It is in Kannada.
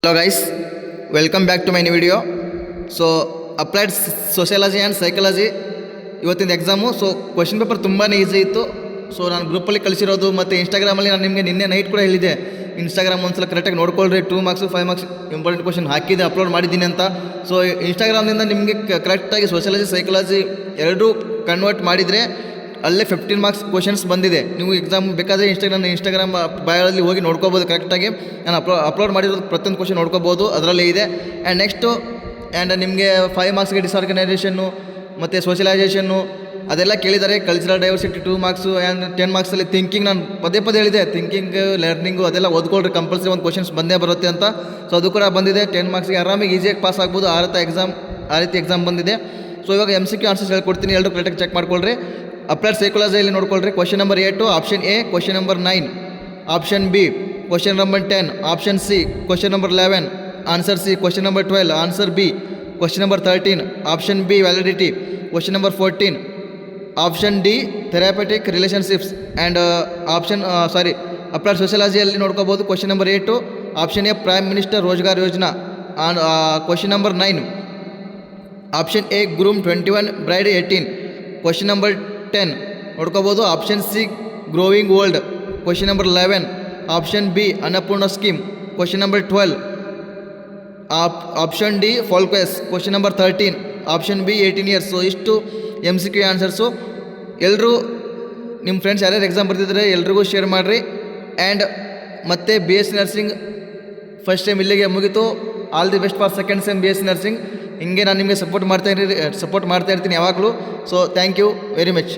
Hello guys, welcome back to my new video. So applied sociology and psychology ಇವತ್ತಿನ ಎಕ್ಸಾಮು. ಸೊ ಕ್ವಶನ್ ಪೇಪರ್ ತುಂಬಾ ಈಸಿ ಇತ್ತು. ಸೊ ನಾನು ಗ್ರೂಪಲ್ಲಿ ಕಳಿಸಿರೋದು ಮತ್ತು ಇನ್ಸ್ಟಾಗ್ರಾಮಲ್ಲಿ ನಾನು ನಿಮಗೆ ನಿನ್ನೆ ನೈಟ್ ಕೂಡ ಹೇಳಿದೆ, ಇನ್ಸ್ಟಾಗ್ರಾಮ್ ಒಂದ್ಸಲ ಕರೆಕ್ಟಾಗಿ ನೋಡ್ಕೊಳ್ರಿ. 2 ಮಾರ್ಕ್ಸ್ 5 ಮಾರ್ಕ್ಸ್ ಇಂಪಾರ್ಟೆಂಟ್ ಕ್ವಶನ್ ಹಾಕಿದೆ, ಅಪ್ಲೋಡ್ ಮಾಡಿದ್ದೀನಿ ಅಂತ. ಸೊ ಇನ್ಸ್ಟಾಗ್ರಾಮ್ನಿಂದ ನಿಮಗೆ ಕರೆಕ್ಟಾಗಿ ಸೋಷಿಯಾಲಜಿ ಸೈಕಾಲಜಿ ಎರಡೂ ಕನ್ವರ್ಟ್ ಮಾಡಿದರೆ ಅಲ್ಲೇ 15 ಮಾರ್ಕ್ಸ್ ಕ್ವಶನ್ಸ್ ಬಂದಿದೆ. ನೀವು ಎಕ್ಸಾಮ್ ಬೇಕಾದರೆ ಇನ್ಸ್ಟಾಗ್ರಾಮ್ ಬಯೋದಲ್ಲಿ ಹೋಗಿ ನೋಡ್ಕೋಬೋದು. ಕರೆಕ್ಟಾಗಿ ನಾನು ಅಪ್ಲೋಡ್ ಮಾಡಿರೋದು ಪ್ರತಿಯೊಂದು ಕ್ವಶನ್ ನೋಡ್ಕೋಬೋದು, ಅದರಲ್ಲೇ ಇದೆ. ಆ್ಯಂಡ್ ನೆಕ್ಸ್ಟು ನಿಮಗೆ 5 ಮಾರ್ಕ್ಸ್ಗೆ ಡಿಸ್ಆರ್ಗನೈಸೇಷನ್ನು ಮತ್ತು ಸೋಷಿಯಲೈಸೇಷನ್ನು ಅದೆಲ್ಲ ಕೇಳಿದ್ದಾರೆ. Cultural diversity 2 marks. ಆ್ಯಂಡ್ 10 ಮಾರ್ಕ್ಸಲ್ಲಿ ಥಿಂಕಿಂಗ್ ನಾನು ಪದೇ ಹೇಳಿದೆ, ಥಿಂಕಿಂಗ್ ಲರ್ನಿಂಗು ಅದೆಲ್ಲ ಓದ್ಕೊಳ್ರಿ, ಕಂಪಲ್ಸರಿ ಒಂದು ಕ್ವಶನ್ಸ್ ಬಂದೇ ಬರುತ್ತೆ ಅಂತ. ಸೊ ಅದು ಕೂಡ ಬಂದಿದೆ. 10 ಮಾರ್ಕ್ಸ್ಗೆ ಆರಾಮಾಗಿ ಈಸಿಯಾಗಿ ಪಾಸ್ ಆಗ್ಬೋದು. ಆ ರೀತಿ ಎಕ್ಸಾಮ್ ಬಂದಿದೆ. ಸೊ ಇವಾಗ MCQ ಆನ್ಸರ್ಸ್ ಹೇಳ್ಕೊಡ್ತೀನಿ, ಎಲ್ಲರೂ ಕರೆಕ್ಟಾಗಿ ಚೆಕ್ ಮಾಡ್ಕೊಳ್ರಿ. ಅಪ್ಲೈಡ್ ಸೈಕಾಲಜಿಯಲ್ಲಿ ನೋಡ್ಕೊಳ್ರಿ. Question number 8 option A, question number 9 option B, question number 10 option C, question number 11 answer C, question number 12 answer B, question number 13 option B validity, question number 14 option D therapeutic relationships. And applied ಸೋಷಿಯಾಲಜಿಯಲ್ಲಿ ನೋಡ್ಕೋಬೋದು. Question number 8 option A prime minister Rozgar Yojana. Question number 9 option A groom 21 bride 18. Question number 10 ನೋಡ್ಕೋಬೋದು. Option C growing old. Question number 11 option B Annapurna scheme. Question number 12 option D folkways. Question number 13 option B 18 years. So ಇಷ್ಟು MCQ ಆನ್ಸರ್ಸು. ಎಲ್ಲರೂ ನಿಮ್ಮ ಫ್ರೆಂಡ್ಸ್ ಯಾರ್ಯಾರು ಎಕ್ಸಾಮ್ ಬರ್ತಿದ್ರೆ ಎಲ್ರಿಗೂ ಶೇರ್ ಮಾಡಿರಿ. ಆ್ಯಂಡ್ ಮತ್ತು BSc ನರ್ಸಿಂಗ್ ಫಸ್ಟ್ ಟೈಮ್ ಇಲ್ಲಿಗೆ ಮುಗಿತು. All the best for second sem BSc nursing. ಹಿಂಗೆ ನಾನು ನಿಮಗೆ ಸಪೋರ್ಟ್ ಮಾಡ್ತಾ ಇರ್ತೀನಿ ಯಾವಾಗಲೂ. So thank you very much.